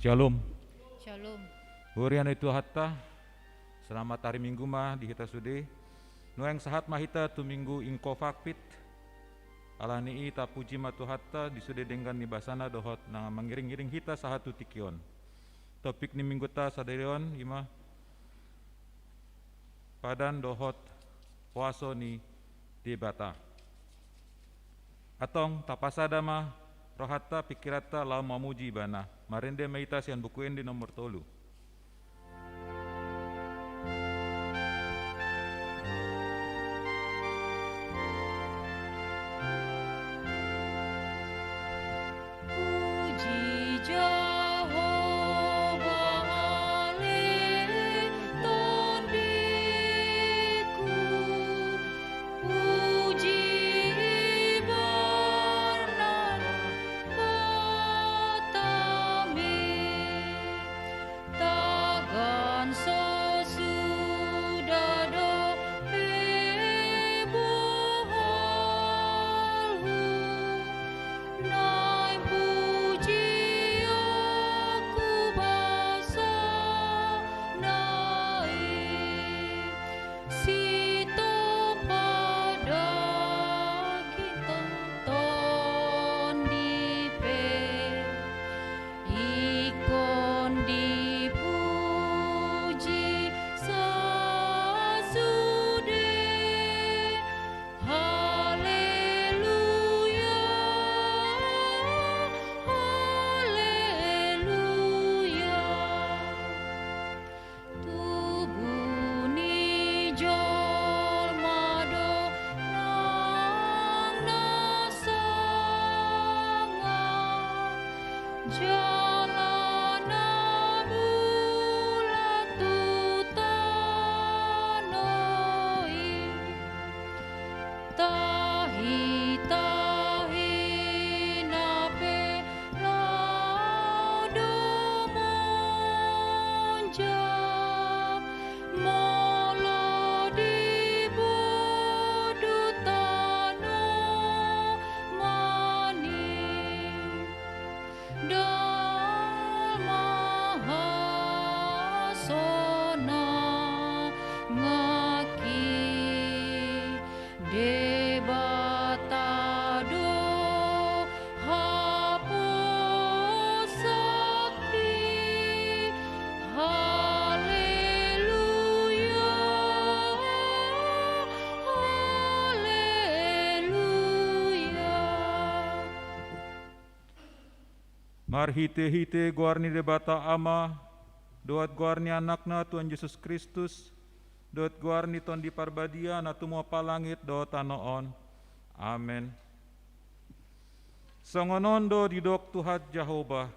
Shalom. Shalom. Hurian itu hatta. Selamat hari Minggu mah di kita sude. Nuang sahat mahita tu minggu ingko fakpit. Alani ita puji matu hatta disude dengan ni basana dohot nang mangiring-iring hita sahatu tikion. Topik ni minggu ta saderion ima padan dohot puaso ni debata. Atong tapasada mah rohata pikirata lau mamuji bana. Marende maita sian buku di nomor 3. Puji Jehovah ale tondiku, puji Barnan Patame, tagan sosudado pebohalhu, nai puji aku basa nai, sito pada kita tondipe, ikon dipuji sasude. Haleluya, haleluya. Tubuni jolmado nang nasanga, jalana bulatu tanoi, tahi nape laudo monja, molo dibodu tano mani, dal mahasona ngaki, debatado haposaki. Haleluya, haleluya. Marhite-hite guarni debata ama, doat guarni anakna Tuhan Yesus Kristus, doat guarni ton di parbadia na tumua palangit doat anoon. Amen. Songonondo didok Tuhan Jehovah,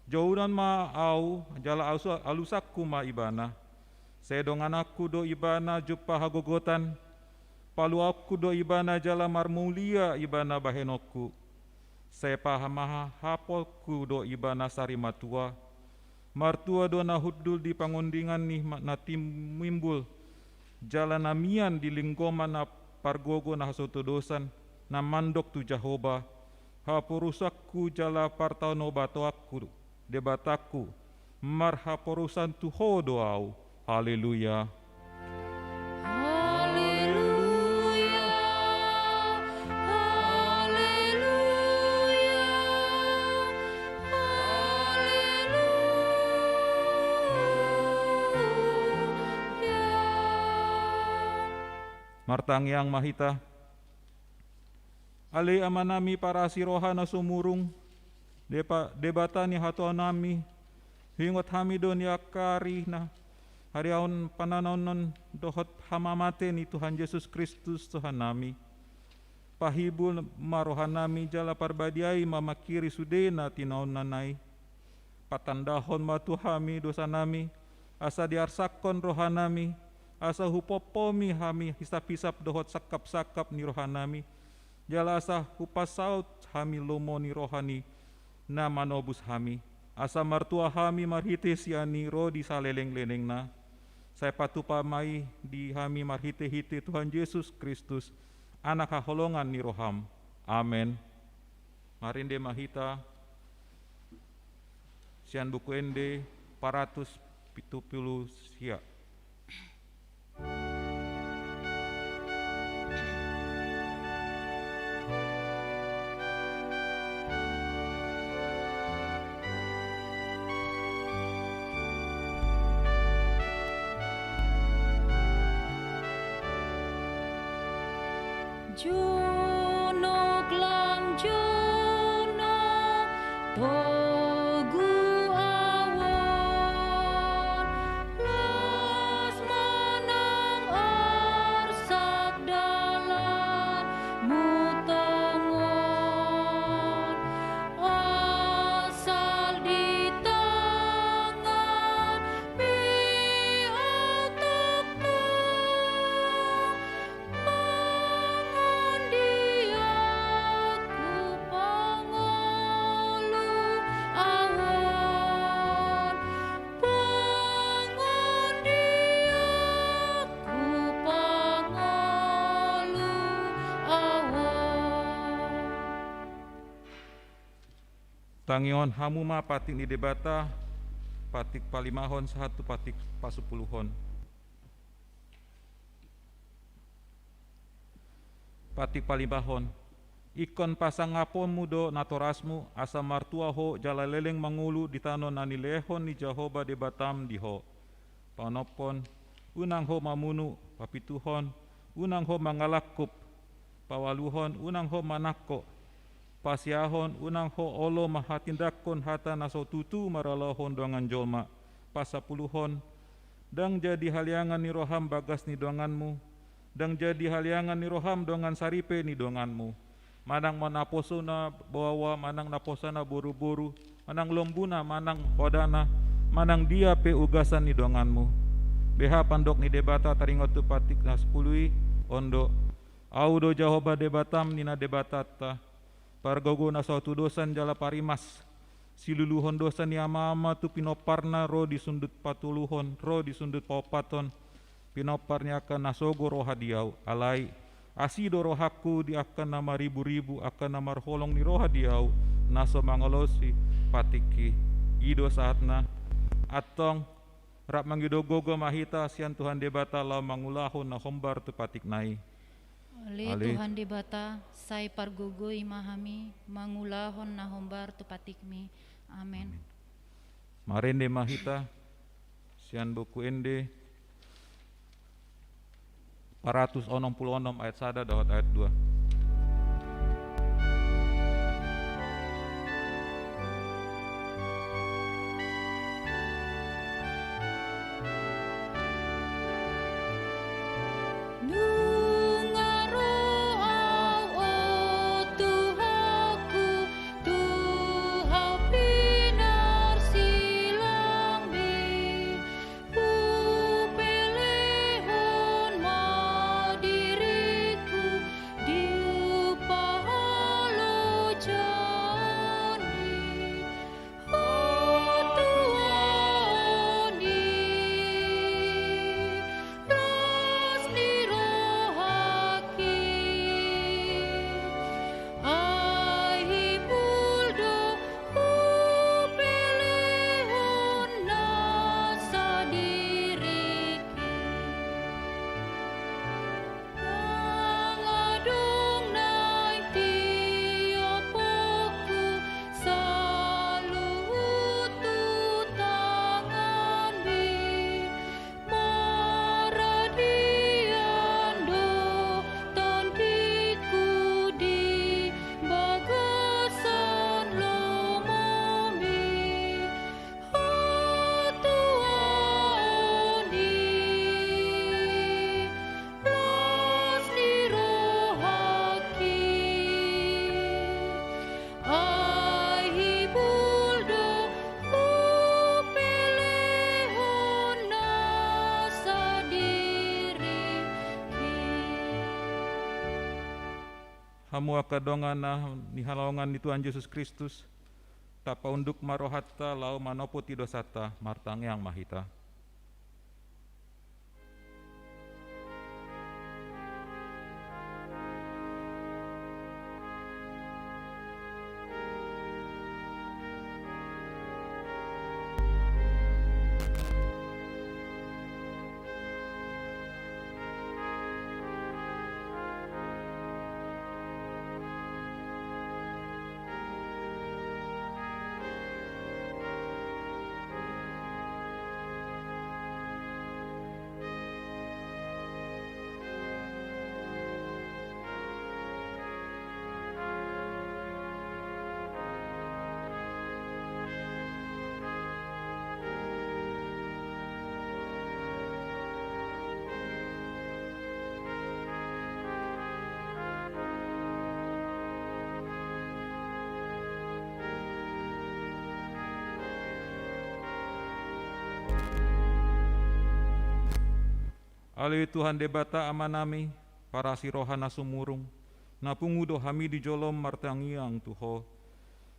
jauhan ma au jala alusakku ma ibana, sedong anakku do ibana jupa hagogotan, palu aku do ibana jala marmulia ibana bahenokku, saya pahamaha hapolku do ibana sarimatua, martua do nahudul di pangundingan nih natim mimbul, jala namian di linggoman na pargogo na hasotodosan, na mandok tu Jehovah, hapurusakku jala partauno batoakku, debataku, marhaporusan tu hodoau, haleluya. Haleluya, haleluya, haleluya. Martang yang mahita, ale amanami para siroha na sumurung, debata ni hato nami, hingot hamido ni akari na hariaon panananon dohot hamamate ni Tuhan Yesus Kristus Tuhan nami. Pahibul marohan nami jala parbadiai mamakiri sude na tinaon nanai. Patandahon matuhami dosa nami, asa diarsakon rohanami, asa hupopomi hami hisap-hisap dohot sakap-sakap ni rohanami, jala asa hupasaut hami lomo ni rohani na manobus hami, asa martua hami marhite siani ro di saleleng-leleng na, saya patupamai di hami marhite-hite Tuhan Yesus Kristus, anak haholongan ni roham. Amen. Marinde mahita sian buku ende 470 sia. Jono klang jono togu awon las manang orsak dalan mutongon asal di tangan piok bangun diaku pangolu awon bangun diaku pangolu awon. Tangion hamuma patik ni debata patik palimahon satu patik pasupuluhon. Patik palimahon ikon pasang ngapon mudo natorasmu asa martua ho jala leleng mangulu di tanon nani lehon ni Jahoba debatam diho panopon unang ho mamunu papituhon unang ho mangalakup pawaluhon unang ho manako pasiahon unang ho olo mahatindakon hata naso tutu maralohon dongan jolma pasapuluhon dang jadi haliangan ni roham bagas ni donganmu dang jadi haliangan ni roham dongan saripe ni donganmu manang manaposona bawa manang naposana buru-buru manang lombuna manang kodana manang dia pe ugasan ni donganmu beha pandok ni debata taringot tu patik na 10 ondo audo Jahoba debatam nina debatata pargogo na suatu dosan jala parimas siluluhon dosan ni ama-ama tu pinoparna ro di sundut patuluhon ro di sundut paupaton pinoparnya akan nasogo roha diau alai asido rohaku di akan nama ribu-ribu akan nama holong ni roha diau naso mangolosi patiki ido saatna atong rap mangidogogo mahita sian Tuhan debata lau mangulahon na hombar tu patik nai. Ale Tuhan debata sai pargogo imahami mangulahon na hombar tu patikmi. Amen. Marende mahita sian buku ende 466 ayat 1 dawat ayat 2. Hamu akadongan na ni halawangan ni Tuhan Yesus Kristus tapa unduk marohatta lau manopo tidosata martang yang mahita. Alui Tuhan debata amanami para sirohana sumurung. Napungudo hami di jolom martangiang Tuho.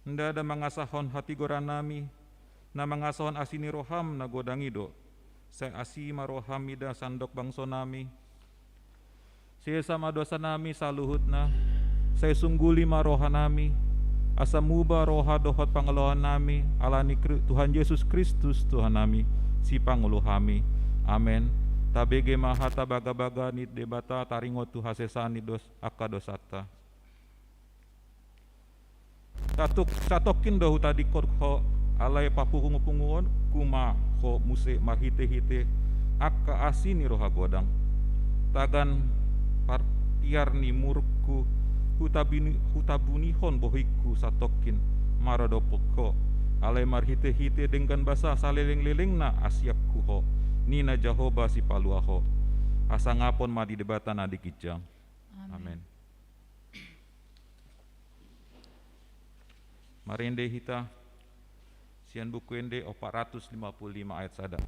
Nda ada mangasahon hati goranami, na mangasahon asini roham na godangido. Saya asi marohamida sandok bangso nami. Saya sama dosa nami saluhut na. Saya sungguli maroha nami. Asa muba roha dohot pangeluhan nami. Alani Tuhan Yesus Kristus Tuhan nami. Si panguluh kami. Amen. Tabege mahata baga-baga nit debata taringot tu hasesani dos akadosata. Catokin dohu tadi korho alai papungu-punguon kuma ho muse marhite-hite akka asini roha godang. Tagan partiar ni murku hutabunihon bohiku satokin maradopoko alai marhite-hite dengan basa saleleng-leleng na asyaku ho nina Jahoba si paluaho asa ngapon madi debatan adik kijang. Amen. Marende hita sian buku ende 455 ayat sada.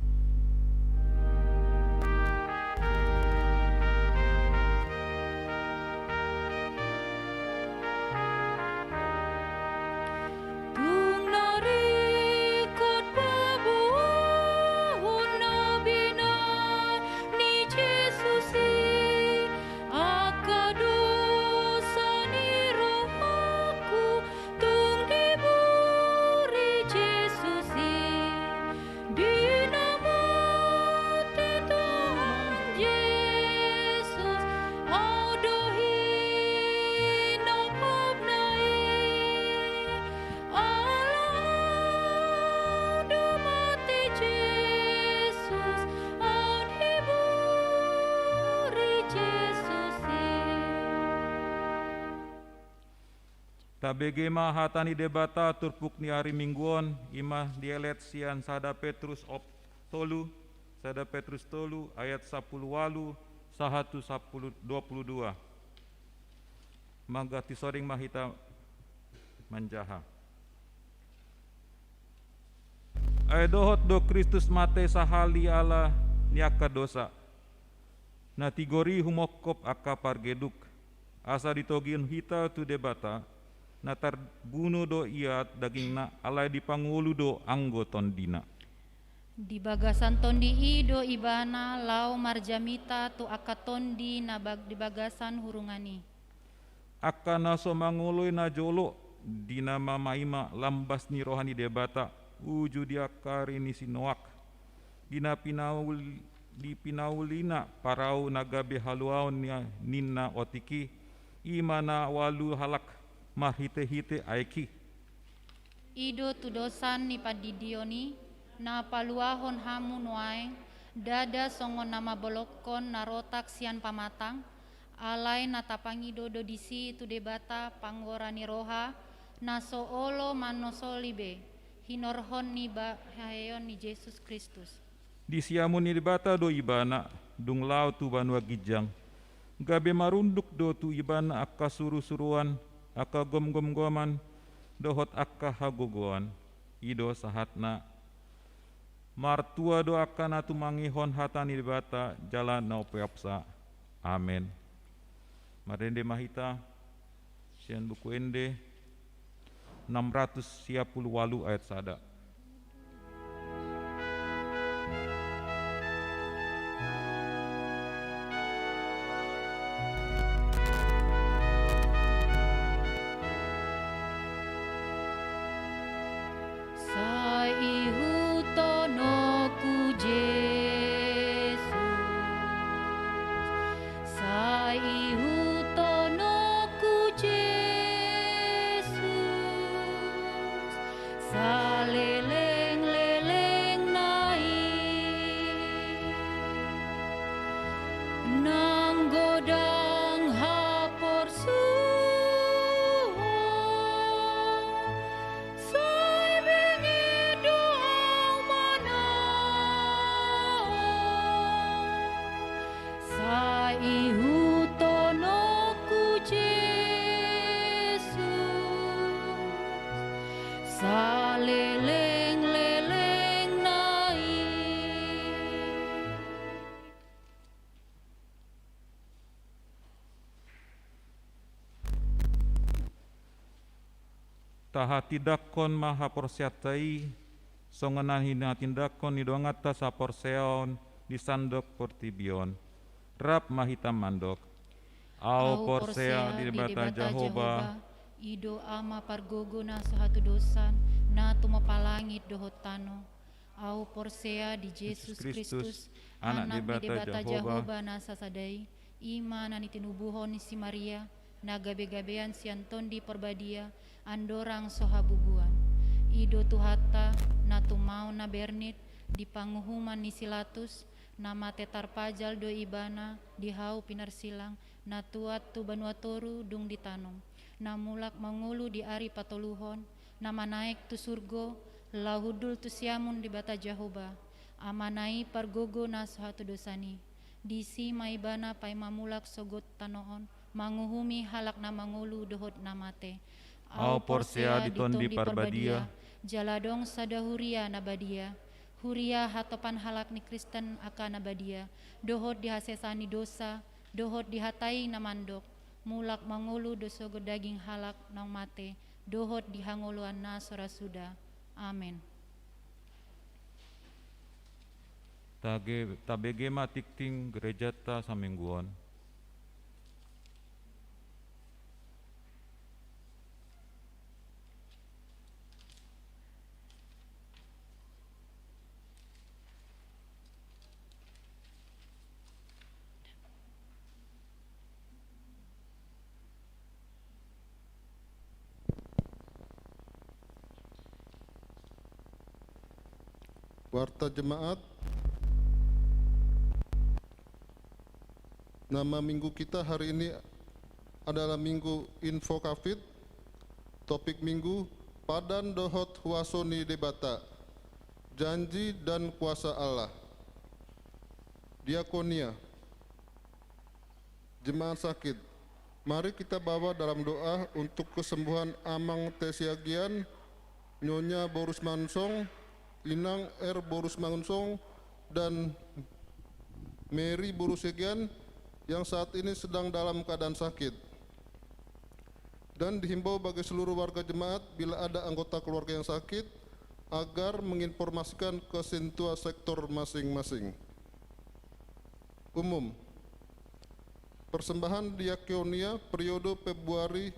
Tabege mahatani debata turpuk ni hari mingguon imah dielet sian sada Petrus tolu ayat 10 walu sahatu 22. Mangga tisoring mahita manjaha. Dohot do Kristus mate sahali ala niaka dosa. Na tigori humokop aka pargeduk. Asa ditogin hita tu debata. Na terbunuh do ia daging na alai dipangulu do anggoton dina. Di bagasan tondi do ibana lau marjamita tu akatondi na di bagasan hurungani. Aka naso mangului na jolo dina mamaima lambas ni rohani debata uju diakari ni sinoak. Dina pinaulina parau nagabe haluaon nina otiki imana walu halak mahite-hite aiki. Ido tu dosan ni padidioni na paluahon hamu nuaeng dada songon nama bolokon narotak sian pamatang alai na tapangido do disi tu debata panggorani roha na soolo manosolibe hinorhon ni bahayon ni Yesus Kristus. Disiamun ni debata do ibana dung lau tu banua gijang gabe marunduk do tu ibana akka suru-suruan aka gom-gom-goman dohot akka hagogoan ido sahatna martua do akana tu mangihon hatani debata jalan na opeapsa. Amen. Marende mahita sian buku ende 658 ayat sada. Sale taha tidakon maha porsiatai songonan hina tindakon ni doangata sa porseon di sandok portibion rap mahita mandok au porsea di bata Jehovah ido ama pargogo na sahatu dosan na tumapalangit dohot tano au porsea di Yesus Kristus anak di bata Jehovah na sasadai ima na nitinubuhon ni si Maria na gabe-gabean si Anton di perbadia andorang sohabubuan ido tuhata na tumau na bernit di panguhuman ni Silatus na mate tarpajal do ibana di hau pinarsilang na tuat tu banuatoru dung ditanong na mulak mangulu di ari patoluhon na manaik tu surgo lahudul tu siamun di bata Jehovah amanai pargogo na sahatu dosani disi maibana pai mamulak sogot tanoon manguhumi halak na mangulu dohot na mate au porsea ditondi parbadia jaladong sadahuria nabadia huria hatopan halak ni Kristen akan nabadia dohot dihasesani dosa dohot dihatai namandok mulak mangulu dosogo daging halak nang mate dohot dihangoluan na sorasuda amin. Tabege matikting gereja ta samingguan Warta jemaat, nama minggu kita hari ini adalah minggu info kafid. Topik minggu padan dohot huasoni debata, janji dan kuasa Allah. Diakonia, jemaat sakit, mari kita bawa dalam doa untuk kesembuhan Amang Tesiagian, Nyonya Borus Mansong, Inang R. Borus Mangunsong, dan Mary Borusegian yang saat ini sedang dalam keadaan sakit. Dan dihimbau bagi seluruh warga jemaat bila ada anggota keluarga yang sakit agar menginformasikan ke sentua sektor masing-masing. Umum, persembahan diakonia periode Februari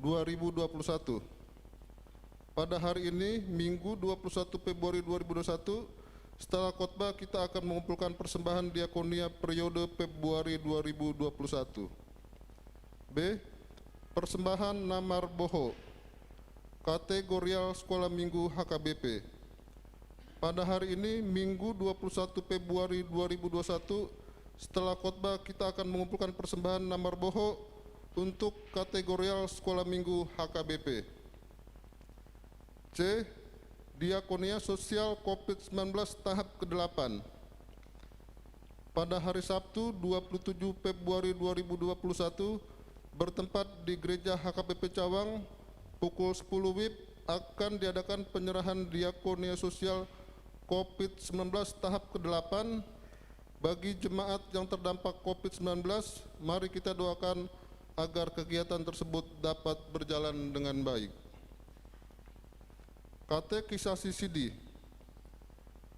2021. Pada hari ini, Minggu 21 Februari 2021, setelah khotbah kita akan mengumpulkan persembahan diakonia periode Februari 2021. B. Persembahan Namar Boho, kategorial Sekolah Minggu HKBP. Pada hari ini, Minggu 21 Februari 2021, setelah khotbah kita akan mengumpulkan persembahan Namar Boho untuk kategorial Sekolah Minggu HKBP. C. Diakonia Sosial COVID-19 tahap ke-8. Pada hari Sabtu 27 Februari 2021 bertempat di Gereja HKBP Cawang pukul 10 WIB akan diadakan penyerahan Diakonia Sosial COVID-19 tahap ke-8 bagi jemaat yang terdampak COVID-19. Mari kita doakan agar kegiatan tersebut dapat berjalan dengan baik. Katekisasi Sidi,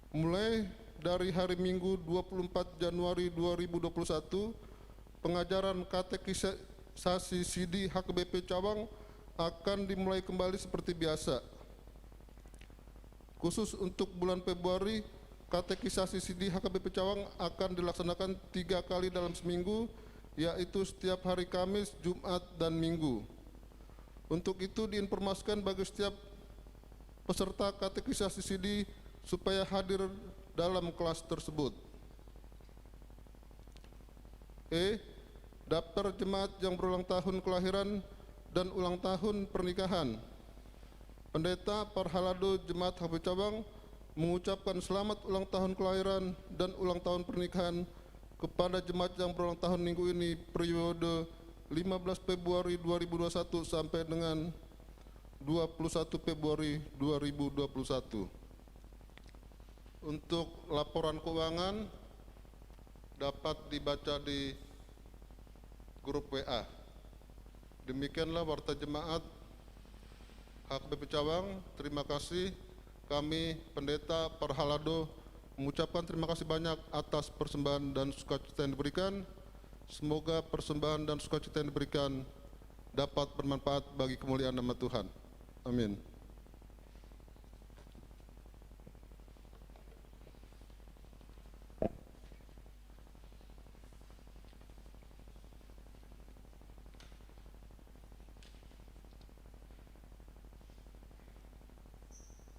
mulai dari hari Minggu 24 Januari 2021, pengajaran katekisasi Sidi HKBP Cawang akan dimulai kembali seperti biasa. Khusus untuk bulan Februari, katekisasi Sidi HKBP Cawang akan dilaksanakan 3 kali dalam seminggu, yaitu setiap hari Kamis, Jumat, dan Minggu. Untuk itu diinformasikan bagi setiap peserta katekisasi Sidi supaya hadir dalam kelas tersebut. E. Daftar jemaat yang berulang tahun kelahiran dan ulang tahun pernikahan. Pendeta Parhalado Jemaat HKBP Cawang mengucapkan selamat ulang tahun kelahiran dan ulang tahun pernikahan kepada jemaat yang berulang tahun minggu ini periode 15 Februari 2021 sampai dengan 21 Februari 2021. Untuk laporan keuangan dapat dibaca di grup WA. Demikianlah warta jemaat HKBP Cawang, terima kasih. Kami Pendeta Parhalado mengucapkan terima kasih banyak atas persembahan dan sukacita yang diberikan. Semoga persembahan dan sukacita yang diberikan dapat bermanfaat bagi kemuliaan nama Tuhan. Amin.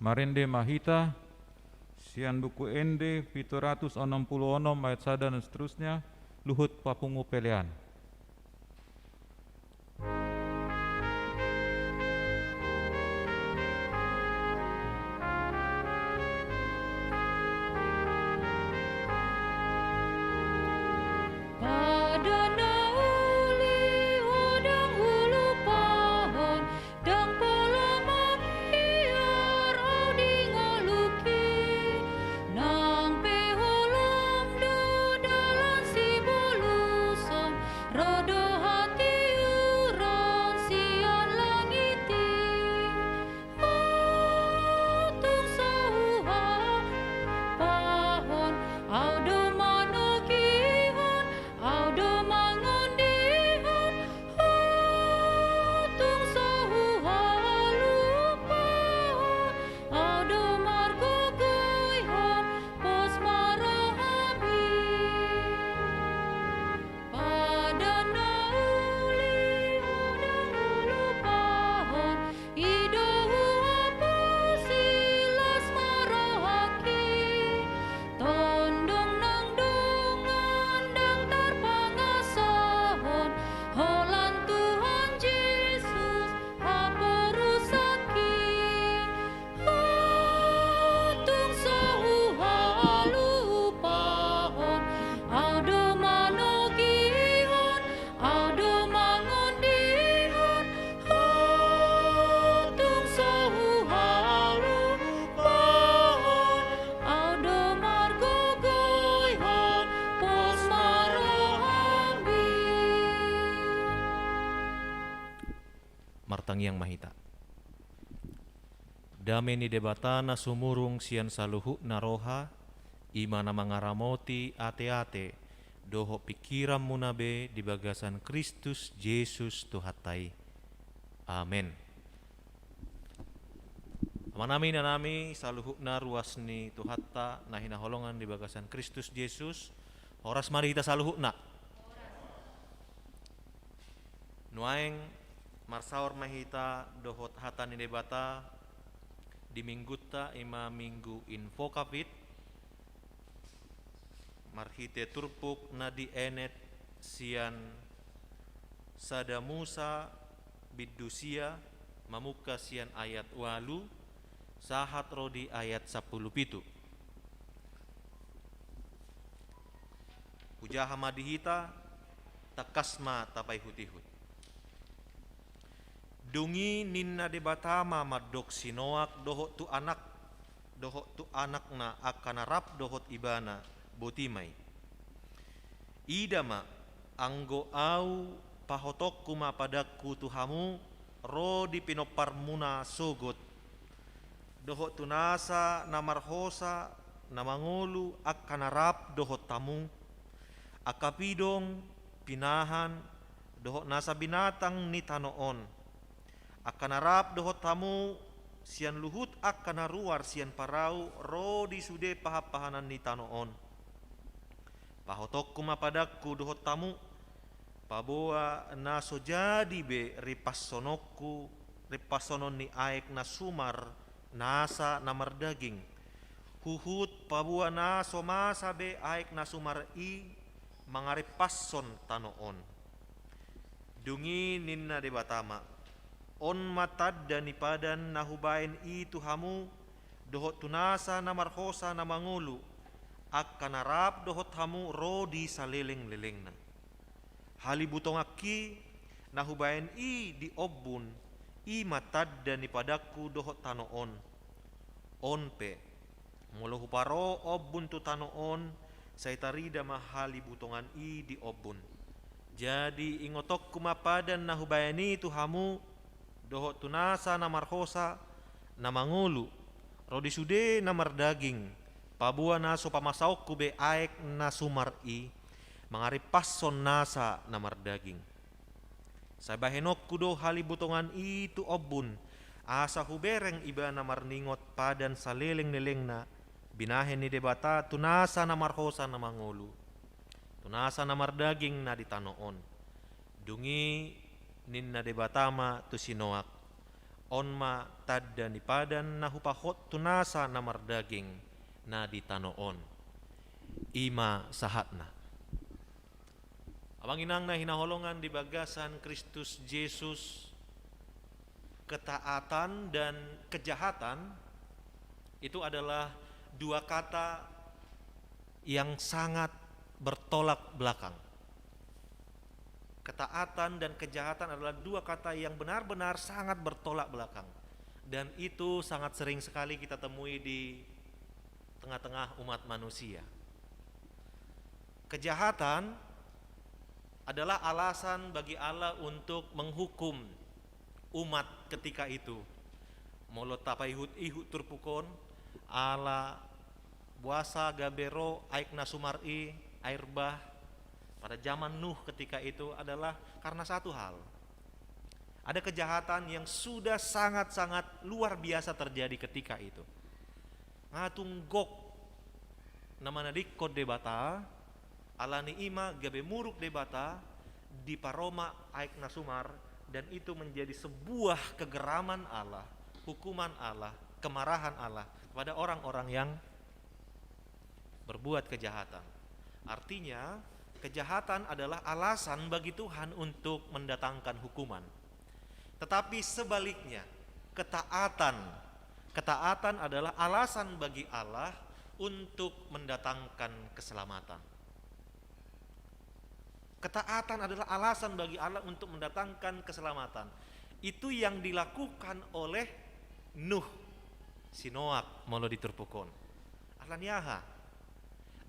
Marende Mahita, sian buku ende 766 ayat 1 dan seterusnya, Luhut Papungu Pelean. Martang Yang Mahita. Dameni debatana sumurung sian saluhu naroha, imana mangaramoti ate-ate, doho pikiran munabe di bagasan Kristus Yesus Tuhatai. Amin. Manami nanami saluhukna ruasni Tuhatta nahina holongan di bagasan Kristus Yesus, horas mari kita saluhukna. Nuaeng marsaor mahita dohot hatani debata di mingguta ima minggu info kapit marhite turpuk nadi enet sian sada Musa bidusia mamuka sian ayat walu sahat rodi ayat 10 pitu. Ujaha madihita takasma tapai hutihut. Dungi ninna debatama madok sinoak dohot tu anakna akanarap dohot ibana botimai. Idama anggo au pahotokku ma padaku tuhamu ro di pinoparmuna sogot. Dohot tunasa namarhosa namangolu akanarap dohot tamu. Akapidong pinahan dohot nasa binatang ni tanoon. Akan arap dohot tamu sian luhut akan aruar sian parau ro di sude pahapahanan ni tanoon. Pahotok kuma padaku dohot tamu paboa naso jadi be ripasonokku ripasonon ni aek na sumar nasa namar daging. Huhut paboa naso masa be aek na sumar i mangaripason tanoon. Dungi ninna debatama on matad dan ipadan nahubain itu hamu dohot tunasa namarhosa namangulu akan arap dohot hamu rodi saleleng-lelengna. Halibutong aki nahubain i di obun i matad dan ipadaku dohot tanoon. Onpe muluhu paro obun tu tanoon saitarida mahali butongan i di obun. Jadi ingotok kumapadan nahubayani tu hamu doho tunasa namar hosa namangulu rodi sude namar daging pabua naso pamasaok kube aek nasumar i mangari passon nasa namar daging sabahenok kudo hali butongan itu obun asa hubereng iba namar ningot padan saleleng nelengna binahen ni debata tunasa namar hosa namangulu tunasa namar daging na ditanoon dungi ninna debatama tu sinoak onma tadda ni padan na hupahot tunasa namar daging na ditanoon ima sahatna amanginang na hinaholongan di bagasan Kristus Yesus ketaatan dan kejahatan itu adalah dua kata yang sangat bertolak belakang. Ketaatan dan kejahatan adalah dua kata yang benar-benar sangat bertolak belakang. Dan itu sangat sering sekali kita temui di tengah-tengah umat manusia. Kejahatan adalah alasan bagi Allah untuk menghukum umat ketika itu. Molo tapaihut ihut turpukon ala buasa gabero aik nasumari air bah pada zaman Nuh ketika itu adalah karena satu hal. Ada kejahatan yang sudah sangat-sangat luar biasa terjadi ketika itu. Ngatung gok namana dikot debata alani ima gabe muruk debata di paroma aik nasumar dan itu menjadi sebuah kegeraman Allah, hukuman Allah, kemarahan Allah kepada orang-orang yang berbuat kejahatan. Artinya kejahatan adalah alasan bagi Tuhan untuk mendatangkan hukuman. Tetapi sebaliknya, ketaatan adalah alasan bagi Allah untuk mendatangkan keselamatan. Ketaatan adalah alasan bagi Allah untuk mendatangkan keselamatan. Itu yang dilakukan oleh Nuh, Sinoak, molo diturpukon. Allah niaha.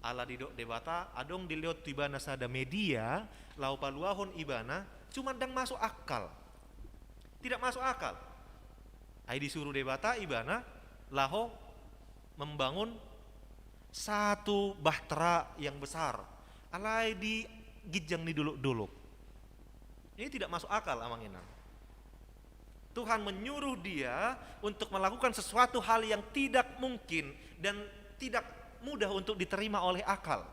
Allah didok debata, adong diliot tibana sada media, lau paluahon ibana, cuma dang masuk akal. Tidak masuk akal. Ai disuruh debata ibana, laho membangun satu bahtera yang besar. Alai di gijang ni duluk-duluk. Ini tidak masuk akal amanginan. Tuhan menyuruh dia untuk melakukan sesuatu hal yang tidak mungkin dan tidak mudah untuk diterima oleh akal.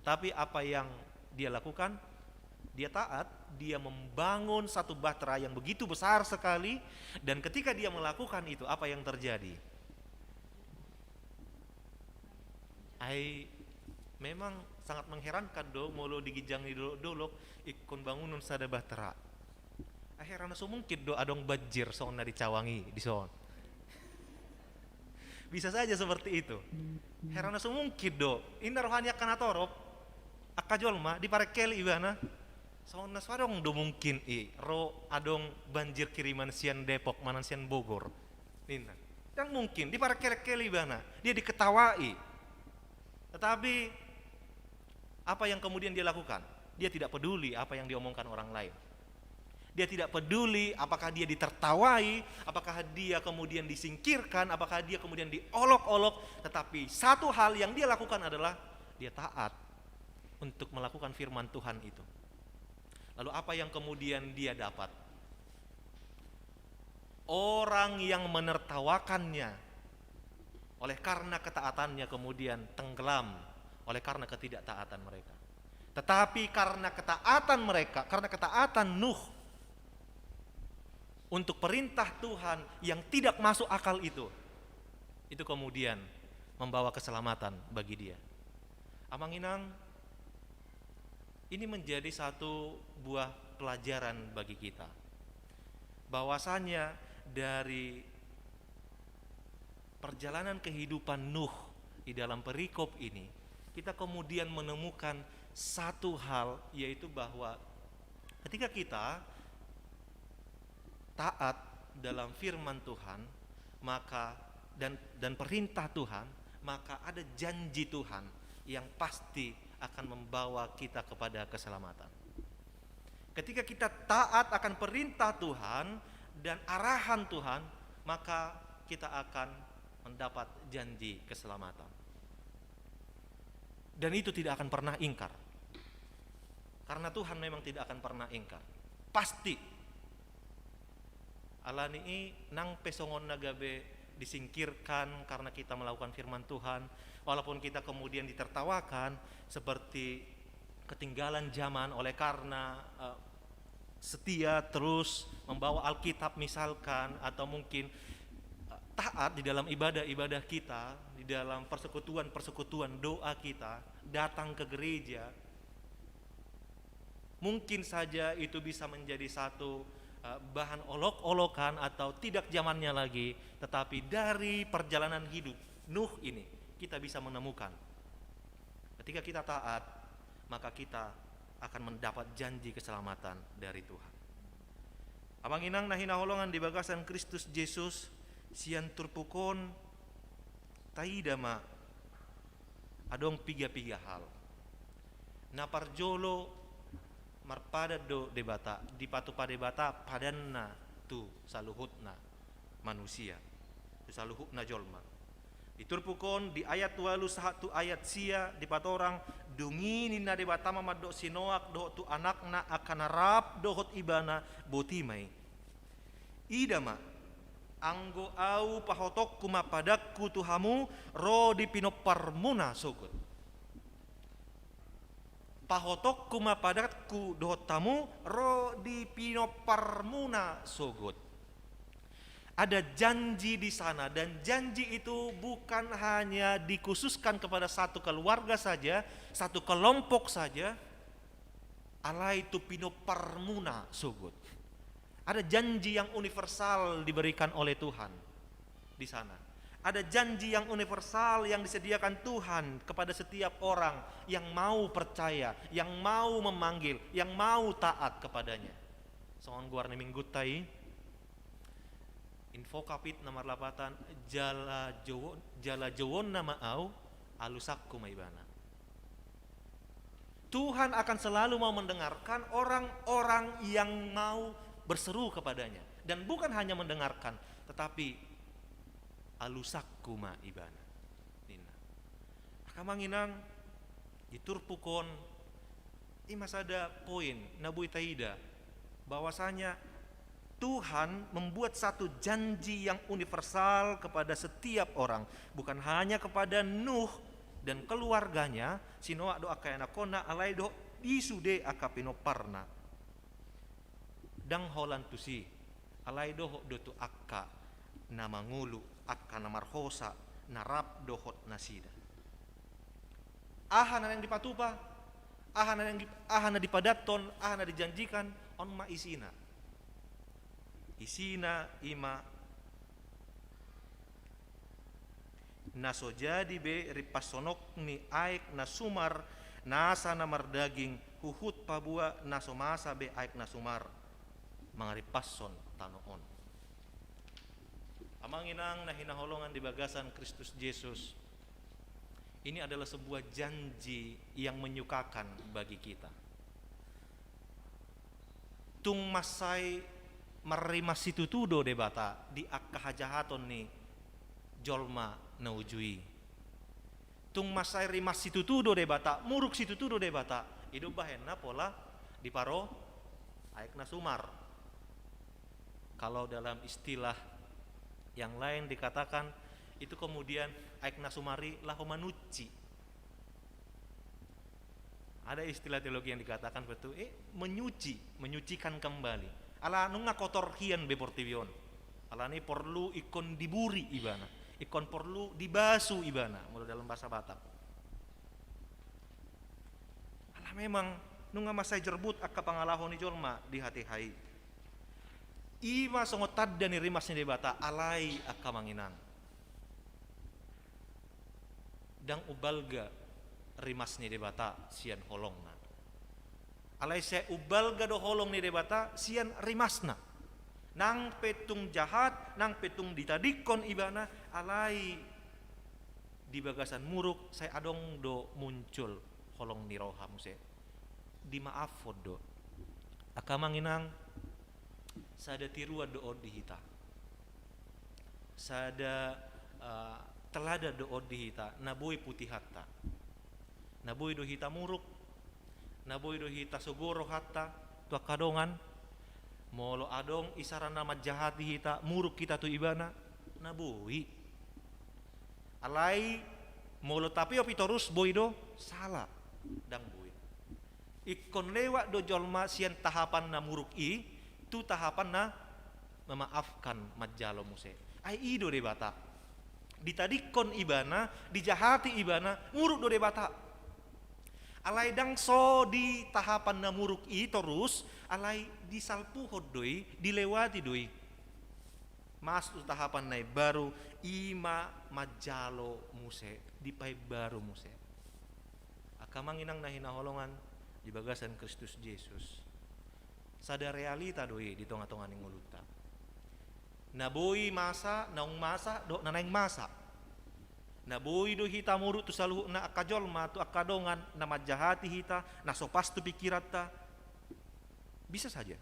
Tetapi apa yang dia lakukan? Dia taat, dia membangun satu bahtera yang begitu besar sekali dan ketika dia melakukan itu apa yang terjadi? Memang sangat mengherankan do molo digijang di dolok ikon bangunan sada bahtera. Heran so mungkin do adong banjir soalnya dicawangi di son. Bisa saja seperti itu. Heran so mungkin do inna rohani akan atorop akajolma di parekeli ibana. Soalnya swadong do mungkin ro adong banjir kiriman sian Depok manan sian Bogor. Ninna. Dan mungkin di parekeli ibana dia diketawai. Tetapi apa yang kemudian dia lakukan? Dia tidak peduli apa yang diomongkan orang lain. Dia tidak peduli apakah dia ditertawai, apakah dia kemudian disingkirkan, apakah dia kemudian diolok-olok. Tetapi satu hal yang dia lakukan adalah dia taat untuk melakukan firman Tuhan itu. Lalu apa yang kemudian dia dapat? Orang yang menertawakannya oleh karena ketaatannya kemudian tenggelam oleh karena ketidaktaatan mereka. Tetapi karena ketaatan mereka, karena ketaatan Nuh untuk perintah Tuhan yang tidak masuk akal itu kemudian membawa keselamatan bagi dia. Amanginang, ini menjadi satu buah pelajaran bagi kita. Bahwasanya dari perjalanan kehidupan Nuh di dalam perikop ini, kita kemudian menemukan satu hal, yaitu bahwa ketika kita taat dalam firman Tuhan, maka dan perintah Tuhan, maka ada janji Tuhan yang pasti akan membawa kita kepada keselamatan. Ketika kita taat akan perintah Tuhan dan arahan Tuhan, maka kita akan mendapat janji keselamatan. Dan itu tidak akan pernah ingkar. Karena Tuhan memang tidak akan pernah ingkar. Pasti. Alani nang pesongon nagabe disingkirkan karena kita melakukan firman Tuhan, walaupun kita kemudian ditertawakan seperti ketinggalan zaman oleh karena setia terus membawa Alkitab misalkan, atau mungkin taat di dalam ibadah-ibadah kita, di dalam persekutuan doa kita, datang ke gereja. Mungkin saja itu bisa menjadi satu bahan olok-olokan atau tidak zamannya lagi, tetapi dari perjalanan hidup Nuh ini kita bisa menemukan ketika kita taat, maka kita akan mendapat janji keselamatan dari Tuhan. Abang inang nahina holongan di bagasan Kristus Yesus sian turpukon taidama adong piga-piga hal naparjolo marpada do debata di patu padebata padanna tu saluhutna manusia tu saluhutna jolma diturpukon di ayat 21 ayat sia di patorang dungini na debata mamaddo sinoak do tu anakna akan rap dohot ibana botimai idama anggo au pahotok kuma padakku tuhamu ro di pinoparmuna sogut pahotok kuma padatku dohotamu ro di pinoparmuna sogut. Ada janji di sana, dan janji itu bukan hanya dikhususkan kepada satu keluarga saja, satu kelompok saja. Alai tu pinoparmuna sogut. Ada janji yang universal diberikan oleh Tuhan di sana. Ada janji yang universal yang disediakan Tuhan kepada setiap orang yang mau percaya, yang mau memanggil, yang mau taat kepadanya. Songon guarni minggu tai info kapit nomor 8 jala jawon nama au alusakku maibana. Tuhan akan selalu mau mendengarkan orang-orang yang mau berseru kepadanya, dan bukan hanya mendengarkan, tetapi alusakku ma ibana nina akamanginang diturpukon imas ada poin nabui taida bahwasanya Tuhan membuat satu janji yang universal kepada setiap orang, bukan hanya kepada Nuh dan keluarganya sinoa doa kayana kona alai do isude akapino parna dang holan tusi alai do tu akka nama ngulu akka namarhosa narap dohot nasida. Ahana yang dipatupa, ahana dipadaton, ahana dijanjikan on ma isina. Isina ima naso jadi be ripasonok ni aik nasumar nasa namar daging huhut pabua naso masa be aik nasumar mangaripason tanoon. Amanginang na hinaholongan di bagasan Kristus Yesus. Ini adalah sebuah janji yang menyukakan bagi kita. Tung masai marimas situtudo debata di akka hajahaton ni jolma naujui. Tung masai rimas situtudo debata muruk situtudo debata ido bahenna pola di paro aik na sumar. Kalau dalam istilah yang lain dikatakan itu kemudian aik nasumari lahu manuci. Ada istilah teologi yang dikatakan betul menyucikan kembali. Ala nunga kotor kian beportivion. Ala ini perlu ikon diburi ibana, ikon perlu dibasu ibana, mulai dalam bahasa Batak. Ala memang nunga masai jerbut akka pangalahon ni jolma di hati hai. Ima songotad dan rimas ni debata alai akka manginan. Dang ubalga rimas ni debata sian holongna. Alai se ubalga do holong ni debata sian rimasna. Nang petung jahat, nang petung ditadikon ibana alai di bagasan muruk saya adong do muncul holong ni roham se. Dimaafod do Akamanginang sada tirua dood di hita. Sada telada dood di hita naboy putih hatta. Naboy do hita muruk. Naboy do hita sogoro hatta tua kadongan. Molo adong isarana majahat di hita muruk kita tu ibana naboy. Alai molo tapi opi torus boy do salah dang boy. Ikon lewat do jolma sian tahapan na muruk tu tahapan na memaafkan majalo muse. Ai ido de bata. Ditadikon ibana, dijahati ibana, muruk do de bata. Alai dang so di tahapan na muruk terus, alai disalpuhod doi, dilewati doi. Mas tu tahapan nai baru ima majalo muse, dipai baru muse. Akamanginang nahinaholongan di bagasan Kristus Yesus. Sada realita doi di tonga-tonga ning uluta. Naboi masa, naung masa, do nanaing masa. Naboi do hita murut tu saluhu na akajolma tu akadongan na majahati hita, na sopas tu pikirata. Bisa saja.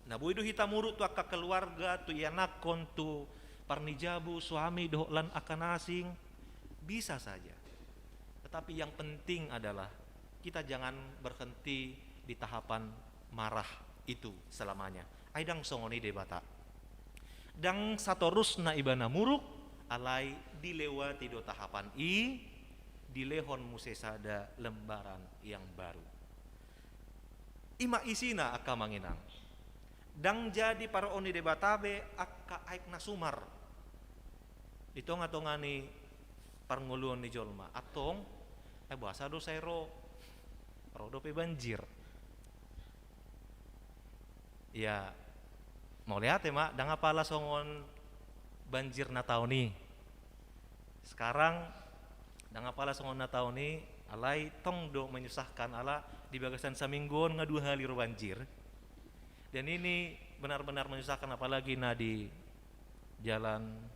Naboi do hita murut tu akka keluarga tu yanakon tu parnijabu suami dohlan akan asing. Bisa saja. Tetapi yang penting adalah kita jangan berhenti di tahapan marah itu selamanya. Aidang songoni debata. Dang satorus na ibana muruk alai dilewati do tahapan dilehon musesada lembaran yang baru. Ima isina akka manginang. Dang jadi para oni debatabe akka aik nasumar. Di tonga-tongani parnguluan ni jolma atong bahasa do sairo rodo pe banjir. Ya mau lihat ya mak, dang apala songon banjir na tahun ni. Sekarang dang apala songon na tahun ni alai tong do menyusahkan ala di bagasan samingguan nga 2 hari ro banjir. Dan ini benar-benar menyusahkan apalagi na di jalan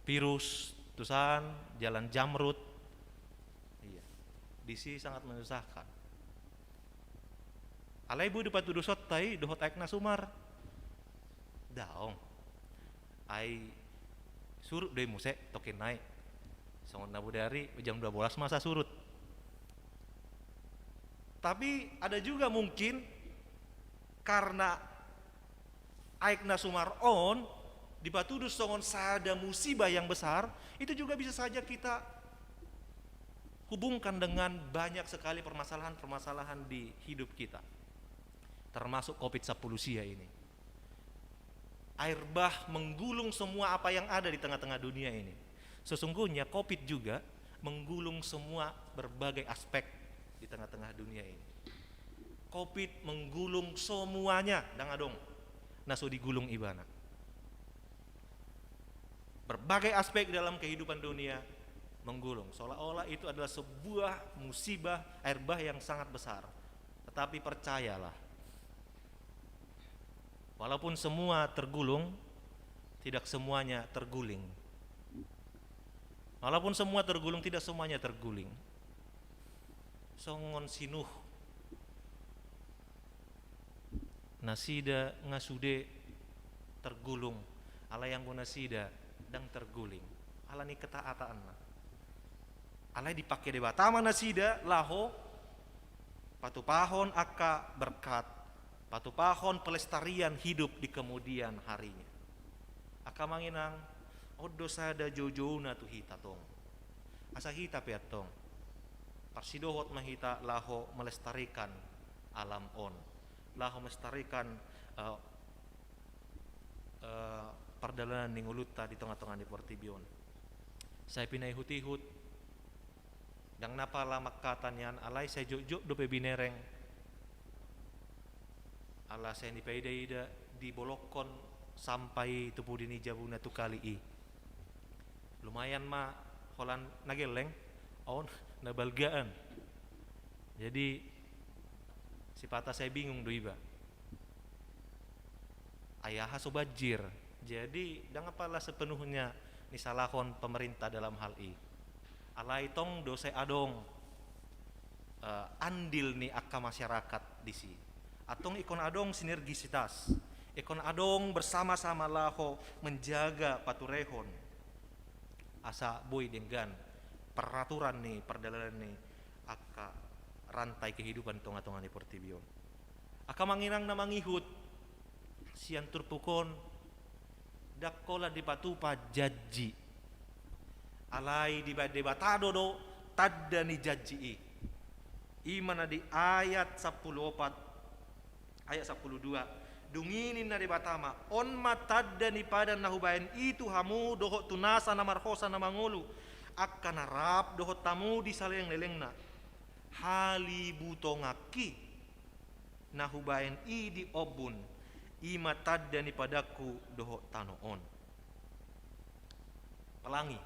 Pirus, Tusan, jalan Jamrut. Iya. Disi sangat menyusahkan. Alai bu dapat tuduh sotai dohot aik na sumar. Daong. Ai surut deh muse tokin naik. Songon nabu dari jam 12 masa surut. Tapi ada juga mungkin karena aik na sumar on dipatudus songon sada musibah yang besar, itu juga bisa saja kita hubungkan dengan banyak sekali permasalahan-permasalahan di hidup kita, termasuk COVID-19 ini. Air bah menggulung semua apa yang ada di tengah-tengah dunia ini. Sesungguhnya COVID juga menggulung semua berbagai aspek di tengah-tengah dunia ini. COVID menggulung semuanya, dangadong naso digulung ibana. Berbagai aspek dalam kehidupan dunia menggulung, seolah-olah itu adalah sebuah musibah air bah yang sangat besar. Tetapi percayalah, walaupun semua tergulung, tidak semuanya terguling. Walaupun semua tergulung, tidak semuanya terguling. Songon sinuh nasida ngasude tergulung, ala yang guna sida dang terguling, ala ni ketaatan lah. Ala dipakai debatama nasida laho patupahon akka berkat, patupahon pelestarian hidup di kemudian harinya. Aka manginang odo sada jojo na tu hita tong, asa hita piatong, parsidohot mahita laho melestarikan alam on. Laho melestarikan perdalanan ning uluta di tengah-tengah di Portibion. Saya pinai hut-hut dang napala makatan yan alai saya jok-jok do pe binereng. Ala saya dipaida di bolokon sampai tupu dini jabuna tu kali i. Lumayan ma holan nageleng on nabalgaan. Jadi si patah saya bingung doiba. Ayaha so banjir. Jadi dang apalah sepenuhnya ni salahon pemerintah dalam hal i. Alai tong do saya adong andil ni akka masyarakat di si. Atong ikon adong sinergisitas, ikon adong bersama-sama laho menjaga paturehon. Asa boy dengan peraturan nih, perdalanan nih, aka rantai kehidupan tonga-tonga ni Portibion. Aka manginang na mangihut, sian turpukon, dakkola di patupa jaji. Alai di debatado do, tadda ni jaji i. Imana di ayat 14, ayat 12. Dunginin na debatama, on matadda ni padan nahubayan itu hamu dohot tunasa na marhosa na mangulu. Akan harap dohot tamu di saleng lelengna. Halibutongaki nahubayan i di obun. Ima tadda ni padaku dohot tanoon. Pelangi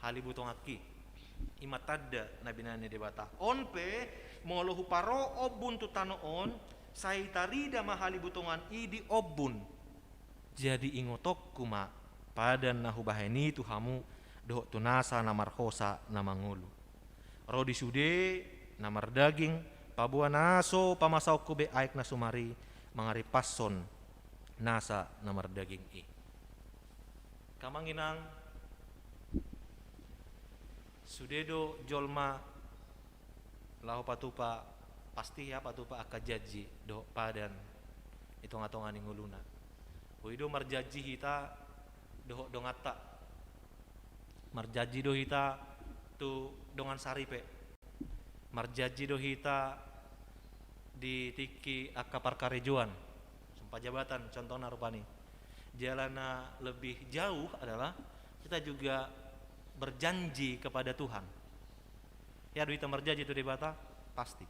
halibutongaki ima tadda na binani debata. Onpe molohu paro obun tu tanoon saitarida mahali butongan i di obun. Jadi ingotok kuma padan nahubaheni tu hamu doh tunasa namarhosa namangulu. Rodi sude namar daging pabua naso pamasau kube aik nasumari mangari passon nasa namar daging i. Kamanginang sudedo jolma lahu patupa pasti ya patupa aka jaji do padan itu ngatongan nguluna. Huido marjaji hita do dongata. Marjaji do hita tu dongan saripe. Marjaji do hita di tiki aka parkarejuan sumpah jabatan contohna rupani. Jalana lebih jauh adalah kita juga berjanji kepada Tuhan. Ya duita merjanji itu debata pasti.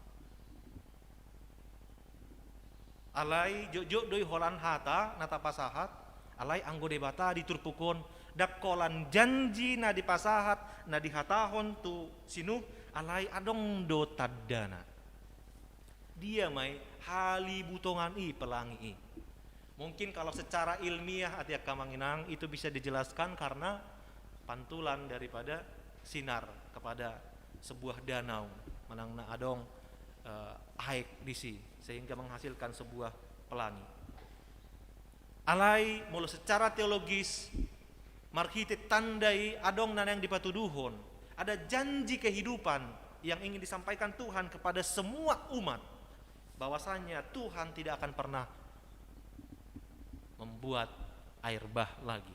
Alai jok doi holan hata nata pasahat, alai anggo debata diturpukon dakkolan janji na di pasahat na di hatahon tu sinu alai adong do taddana. Dia mai hali butongan i pelangi i. Mungkin kalau secara ilmiah atiak kamanginang itu bisa dijelaskan karena pantulan daripada sinar kepada sebuah danau menangna adong aik disi sehingga menghasilkan sebuah pelangi. Alai mulu secara teologis marhite tandai adong nanang dipatuduhon ada janji kehidupan yang ingin disampaikan Tuhan kepada semua umat bahwasanya Tuhan tidak akan pernah membuat air bah lagi.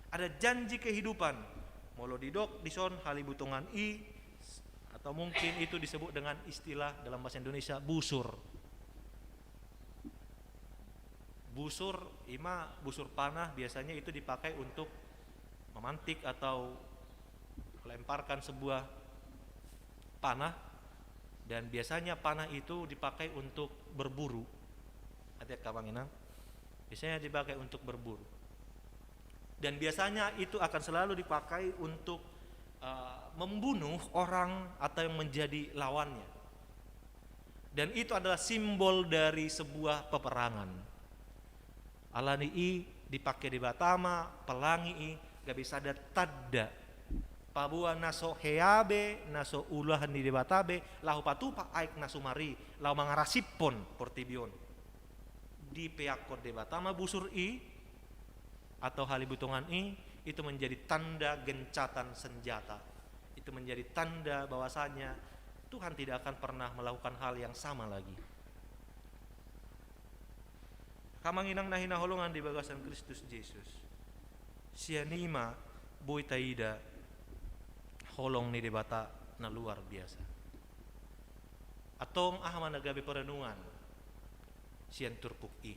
Ada janji kehidupan. Molo didok dison halibutongan i atau mungkin itu disebut dengan istilah dalam bahasa Indonesia busur. Busur ima busur panah biasanya itu dipakai untuk memantik atau melemparkan sebuah panah dan biasanya panah itu dipakai untuk berburu. Ada kawanginang. Biasanya dipakai untuk berburu. Dan biasanya itu akan selalu dipakai untuk membunuh orang atau yang menjadi lawannya. Dan itu adalah simbol dari sebuah peperangan. Alani i dipakai di batama, pelangi i gak bisa ada tadda. Pabua naso heabe, naso ulahan di batabe, lahu patupa aik nasumari, lahu mangarasipon portibion. Di peakot de batama busur i atau halibutongan i itu menjadi tanda gencatan senjata. Itu menjadi tanda bahwasanya Tuhan tidak akan pernah melakukan hal yang sama lagi. Kamanginang nahina holongan di bagasan Kristus Yesus. Sianima boy taida holong ni debata na luar biasa. Atong ahman nagabi perenungan sian turpuk i.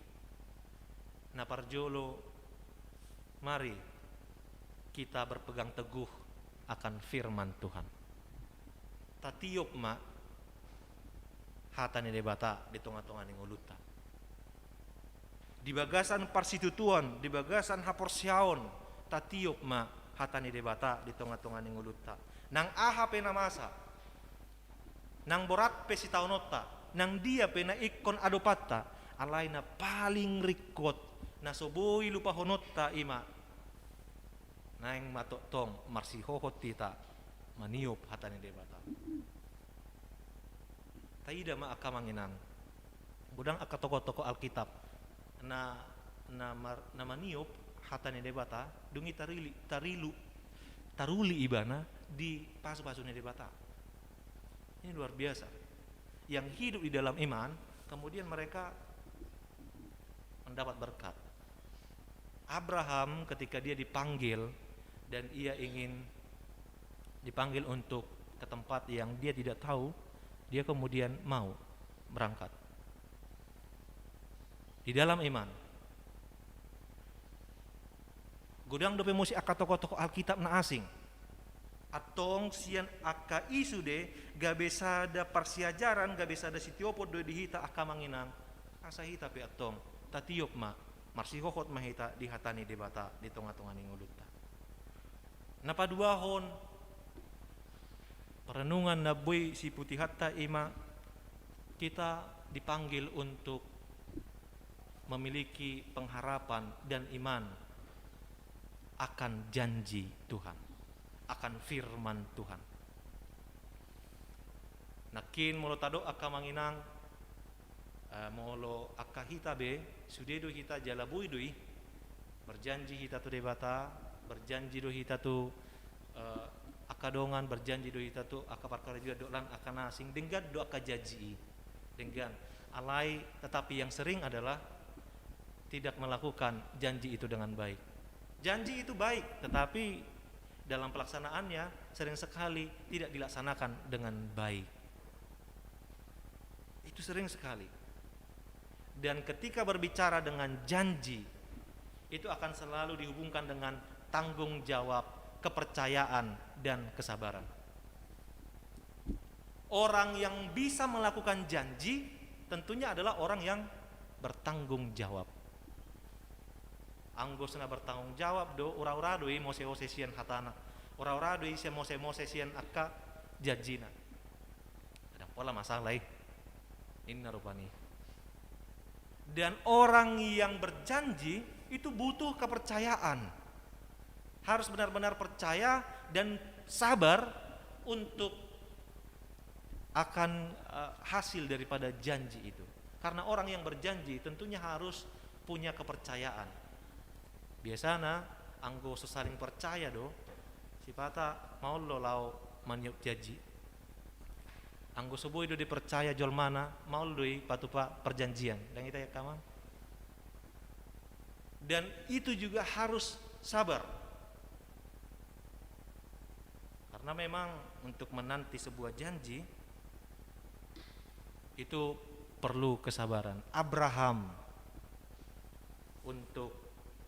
Na parjolo mari kita berpegang teguh akan firman Tuhan. Tatiop ma hatani debata di tonga-tonga ning uluta. Di bagasan parsitutuan, di bagasan haporsiaon, tatiop ma hatani debata di tonga-tonga ning uluta. Nang aha pena masa. Nang borat pe sitaonota, nang dia pena ikon adopata, alay na paling rikot na soboy lupa honota ima naing matotong marsihohot tita maniop hatani debata. Taida ma akamanginang Gudang aka toko-toko Alkitab na maniop hatane debata dungi taruli ibana di pasu-pasune debata. Ini luar biasa. Yang hidup di dalam iman, kemudian mereka mendapat berkat. Abraham ketika dia dipanggil dan ia ingin dipanggil untuk ke tempat yang dia tidak tahu, dia kemudian mau berangkat. Di dalam iman. Gudang dope musi aka toko-toko Alkitab na asing. Atong sian aka isude gabesada parsiajaran gabesada sitiopo do dihita aka manginang asa hita pe atong tatiop ma marsihokot mahita dihatani debata di tonga-tonga ning ulutta. Napaduahon perenungan na boy si putih hatta ima kita dipanggil untuk memiliki pengharapan dan iman akan janji Tuhan, akan firman Tuhan. Nakin molo tado aka manginang molo aka hita be sudedo hita jalabui doi berjanji hita tu debata, berjanji do hita tu akadongan, berjanji do hita tu aka perkara juga dolan akan asing dengan do aka janji dengan alai, tetapi yang sering adalah tidak melakukan janji itu dengan baik. Janji itu baik, tetapi dalam pelaksanaannya sering sekali tidak dilaksanakan dengan baik. Itu sering sekali. Dan ketika berbicara dengan janji, itu akan selalu dihubungkan dengan tanggung jawab, kepercayaan, dan kesabaran. Orang yang bisa melakukan janji tentunya adalah orang yang bertanggung jawab. Anggosna bertanggung jawab do ura-ura doi mose-mose sian hatana, ura-ura doi sia mose-mose sian akka janjina. Ada pola masalah ini rupani. Dan orang yang berjanji itu butuh kepercayaan, harus benar-benar percaya dan sabar untuk akan hasil daripada janji itu. Karena orang yang berjanji tentunya harus punya kepercayaan. Biasanya anggo sesaling percaya do sipata mau lo lau maniup janji. Anggo sebuah itu dipercaya jol mana mau doi patupa perjanjian dan kita ya kamang. Dan itu juga harus sabar. Karena memang untuk menanti sebuah janji itu perlu kesabaran. Abraham untuk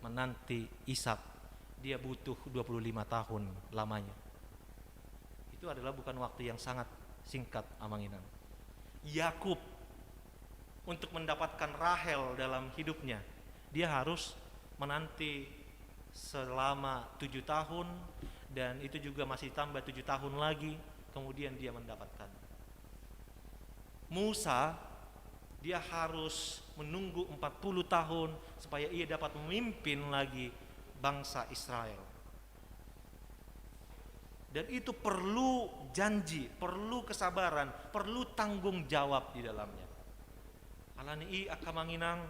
menanti Ishak dia butuh 25 tahun lamanya. Itu adalah bukan waktu yang sangat singkat amanginan. Yakub untuk mendapatkan Rahel dalam hidupnya, dia harus menanti selama 7 tahun dan itu juga masih tambah 7 tahun lagi kemudian dia mendapatkan. Musa dia harus menunggu 40 tahun supaya ia dapat memimpin lagi bangsa Israel. Dan itu perlu janji, perlu kesabaran, perlu tanggung jawab di dalamnya. Alani i akamanginang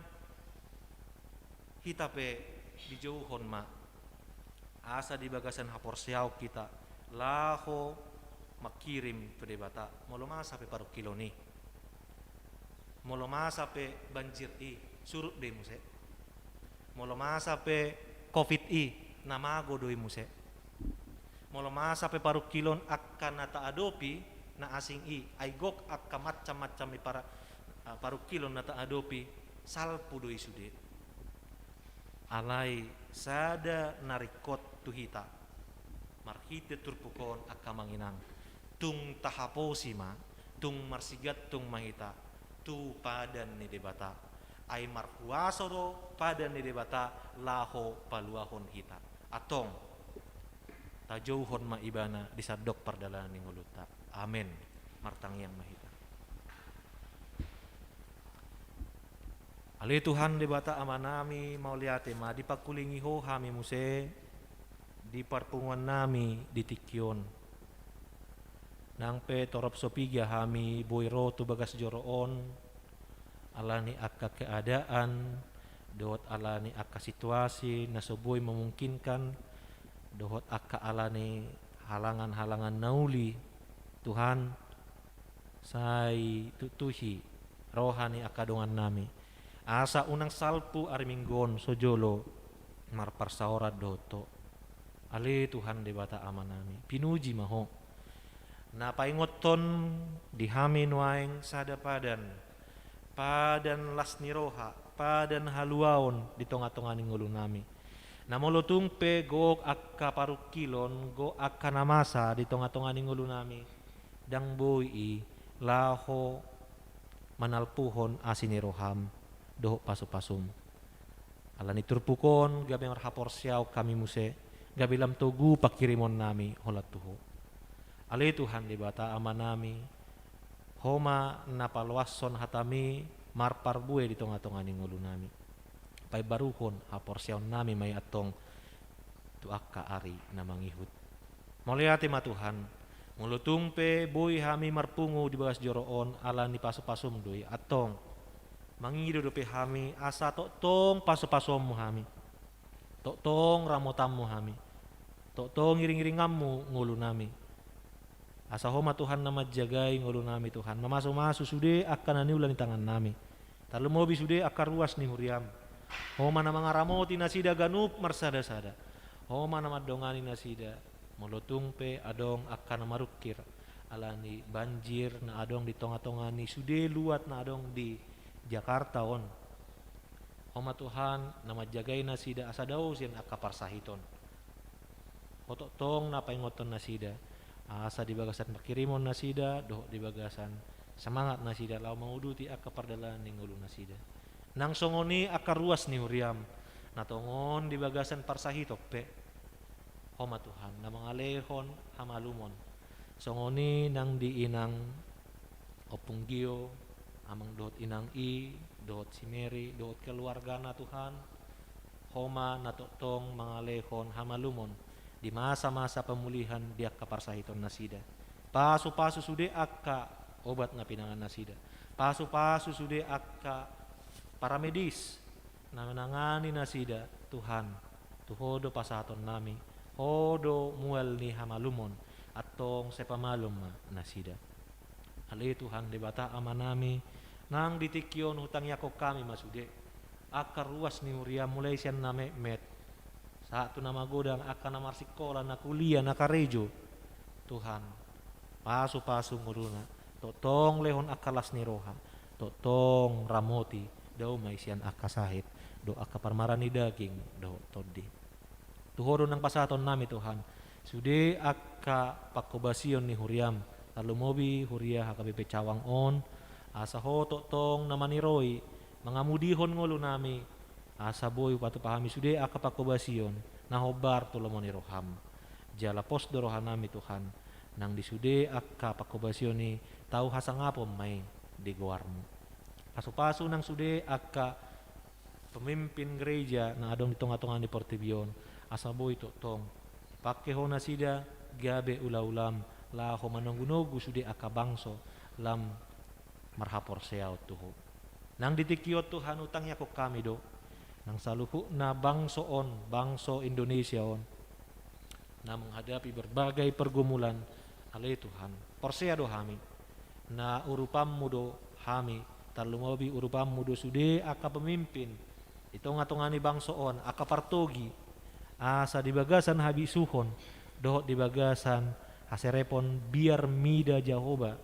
hitape di jauhon ma asa di bagasan hapor siau kita laho makirim pedebata moloma sampai paruh kilo nih. Moloma sampai banjir surut deh muse. Moloma sampai covid namago doi muse. Moloma sampai paruh kilon akan nata adopi na asing aigok akka macam-macam di para paruh kilon nata adopi salpu doi sude. Alai sada narikot tuhita marhite turpukon akka manginang tung tahaposima tung marsigat tung mahita tu padan ni debata ay marhuasoro padan ni debata laho paluahon hita atong tajauhon maibana disadok perdalan ning uluta amin martang yang mahita ali Tuhan debata amanami mau liate ma dipakulingi ho hami muse di parpungan nami di tikyon nang pe torop sopiga hami boiro tu bagas joroon alani akka keadaan, dohot alani akka situasi nasoboi memungkinkan, dohot akka alani halangan-halangan nauli. Tuhan, sai tutuhi rohani akka dongan nami. Asa unang salpu ariminggon sojolo marparsaora doto. Ale Tuhan debata amanami. Pinuji maho. Na paingoton dihami nuaing sada padan lasni roha, padan haluaon di tonga-tonga ngulu nami. Namolotung pe go akka parukilon, go akka namasa di tonga-tonga ngulu nami. Dang boi laho manalpuhon asini roham doho pasu-pasum. Alani turpukon gabi marhapor siaw kami muse, gabi lam togu pakirimon nami holat tuho. Ale Tuhan di bata amanami, homa napalwason hatami marparbue di tonga-tonga ngulu nami. Pai baruhon hapor siaw nami may atong tu akka ari na mangihut. Moliati ma Tuhan, mulutung pe boy hami marpungu di bagas joroon ala ni pasu-pasum doi atong mangido dope hami asa tok tong pasu-pasum hami, tok tong ramotammu hami, tok tong iring-iringammu ngulu nami. Asa homa Tuhan nama jagai ngulu nami Tuhan, mamasu-masu sude akan aniulan di tangan nami, talumobi sude akar ruas ni huriam. Homa nama ngaramoti nasida ganup marsada-sada, homa nama dongani nasida molotung pe adong akan marukir alani banjir na adong di tonga-tongani sude luat na adong di Jakarta on. Homa Tuhan nama jagai nasida asa daw sian akaparsahiton. Otok tong na paingoton nasida asa di bagasan pakirimon nasida doh di bagasan semangat nasida lau mauduti akapardalan ning ulu nasida. Nang songoni akar ruas ni huriam natongon di bagasan parsahito pe. Homa Tuhan na mangalehon hamalumon songoni nang di inang opunggio amang dohot inang dohot si Mary, dohot keluarga na Tuhan. Homa natotong mangalehon hamalumon di masa-masa pemulihan dia kaparsahiton nasida. Pasu-pasu sude akka obat na pinangan nasida. Pasu-pasu sude akka para medis na menangani nasida Tuhan. Tuhodo pasahaton nami, hodo mual ni hamalumon atong sepamalum nasida. Ali Tuhan debata amanami nang ditikyon hutang yako kami masude. Akar ruas ni Uriam mulai sian name met. Saat tu nama godang akan nama sekolah na kuliah na karejo. Tuhan pasu-pasu nguruna totong lehon akalas ni roha, totong ramoti daw may sian akasahit do akaparmarani daging do todi. Tuhoro ng pasaton nami Tuhan sude akka pakobasion ni Huriam talumobi Huria hakabepe cawang on asa ho totong namaniroi mangamudihon ngolo nami asa boy patu pahami sude akka pakobasion nahobar tulomoni roham jala pos do rohan nami Tuhan nang disude akka pakobasion ni tau hasangapom may di goarmu. Pasu-pasu nang sude akka pemimpin gereja na adong di tonga-tonga ni Portibion asa boy totong pakeho na sida gabe ula-ulam la ho manunggunugu sude akka bangso lam marhapor seaw tuho. Nang ditikyot Tuhan utangnya ko kami do nang saluhu na bangso Indonesia on na menghadapi berbagai pergumulan alai Tuhan porsea do hami na urupammu do hami talumobi urupammu do sude aka pemimpin itonga-tongani bangso on aka partogi asa di bagasan habisuhon dohot di bagasan haserepon biar mida Jahoba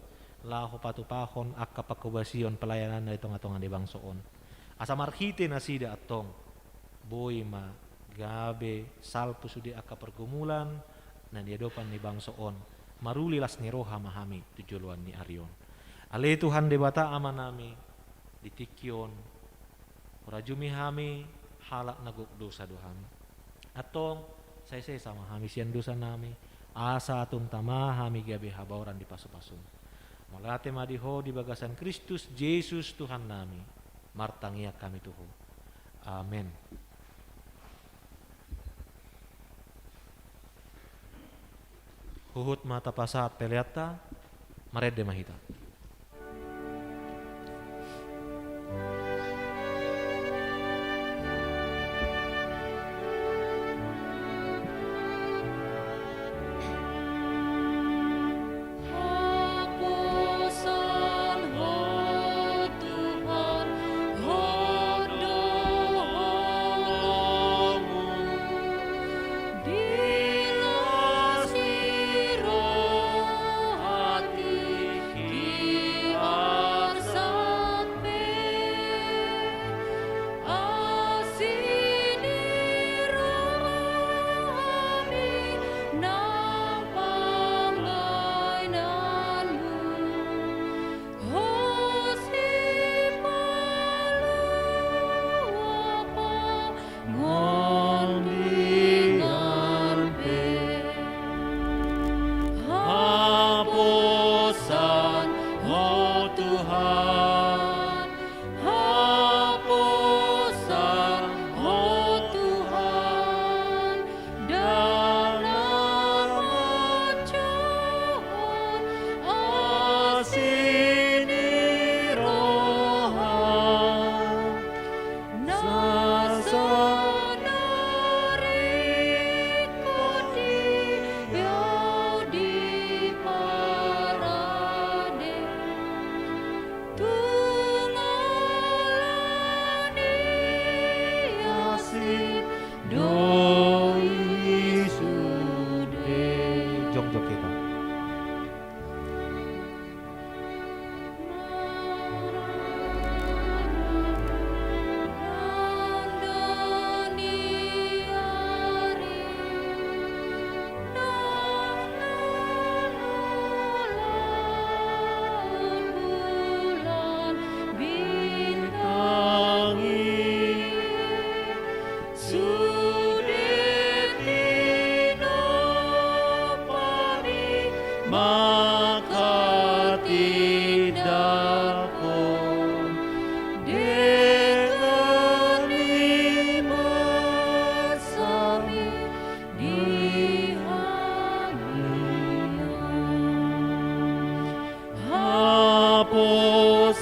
laho patupahon akka pakobasion pelayanan na itonga-tonga di bangso on asa marhite nasida atong boy ma gabe salpu sudi akka pergumulan na diadopan ni bangso on marulilas ni roha mahami tujuluan ni Arion. Ale Tuhan debata amanami ditikyon rajumi hami halak naguk dosa dohami atong saya sama hami sian dosa nami asa atong tama hami gabe habauran di pasu-pasum malate madiho di bagasan Kristus Yesus Tuhan nami martangia kami tuho amen. Huhut mata pasat peliata marede mahita.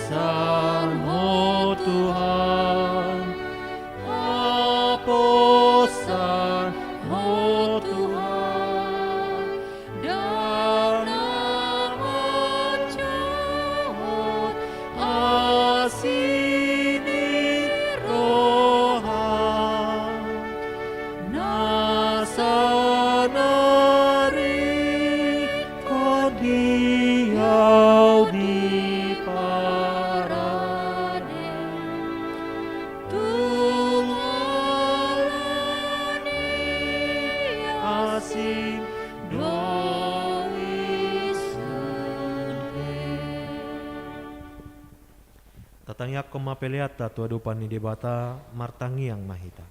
Haposan ho Tuhan, haposan ho Tuhan, dan amat jauh asini rohan, nasanari kodiau di parade, tungalani asing doi sunhe. Tatangyak komapeleata tu adupan ni debata martangiang mahita.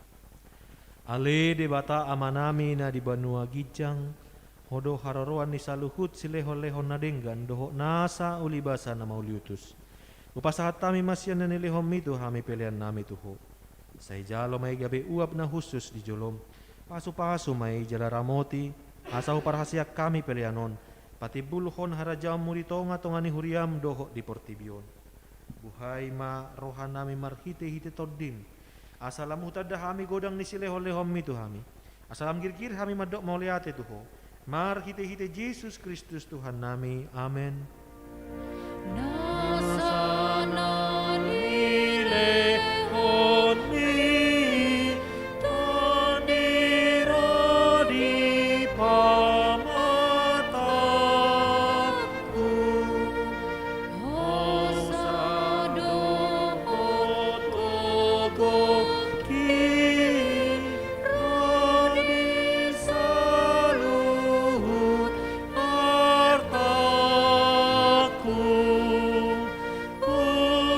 Ale debata amanami na di Banua Gijang, hodo hararoan ni saluhut sileho-leho na denggan doho nasa ulibasa na mauliutus. Upasahat tami masyan na nilihom itu hami pilihan nami tuho. Say jalo may gabi uap na husus di jolom. Pasu-pasu may jalaramoti, asahu parhasiak kami pilihanon. Pati bulhon harajam murito nga tongani huriam doho di portibion. Buhay ma rohan nami marhite-hite todin. Asalam utada hami godang ni sileho-lehom itu hami. Asalam girgir hami madok mauliate tuho. Marhite-hite Yesus Kristus Tuhan nami. Amen. Nasanani lehoni taniro di pamataku, hosado hotogo kironi saluhut hartaku,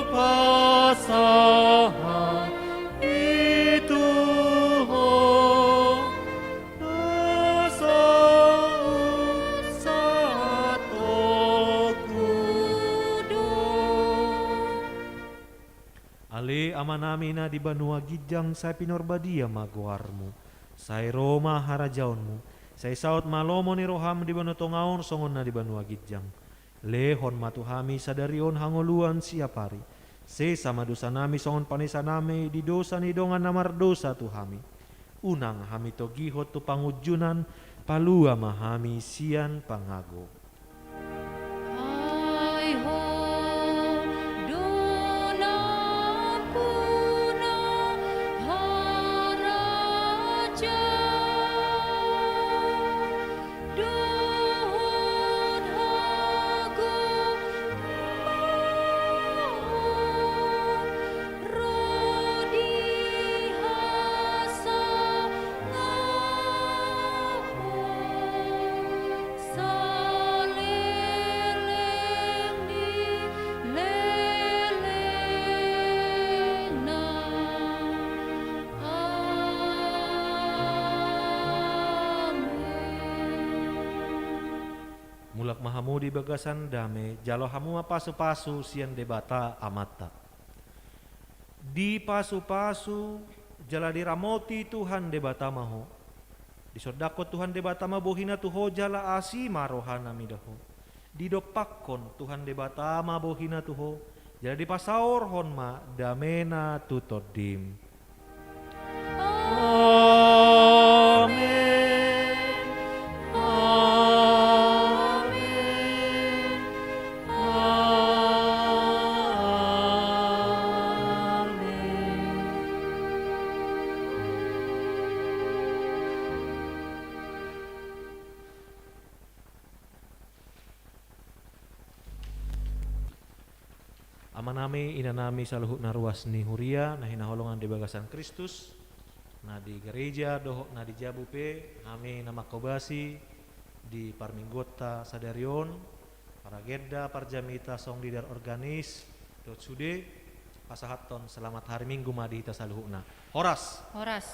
upasahan itu ho satu kudo. Ale amanami na di Banua Gijang say pinorbadia maguarmu. Say Roma harajaonmu. Say saut malomo ni roham di Banotongaon songon na di Banua Gijang. Lehon matuhami sadarion hangoluan siapari. Se sama dosa nami songon panisa nami di dosa ni dongan namar dosa tuhami. Unang hami togihot tu pangujunan palua mahami sian pangago. Ai ho dona puna haraja, duhut hagu rodi hasa saleleng di lelengna. Amin. Mulak mahamu di bagasan dame, jalo hamu pasu-pasu sian debata amata. Di pasu-pasu jala diramoti Tuhan debata maho. Di sodako Tuhan debata mabohina tuho jala asima rohana midaho. Di dopakon Tuhan debata mabohina tuho jala di pasaor honma damena tutodim. Amen. Amen. Amen. Amanami inanami saluhut na ruas ni Huria na hinaholongan di bagasan Kristus na di gereja doho na di Jabupe kami nama kobasi di Parminggota Sadarion Paragedda Parjamita Song Lidar Organis dot sude pasahaton selamat hari Minggu madi hita saluhutna. Horas. Horas.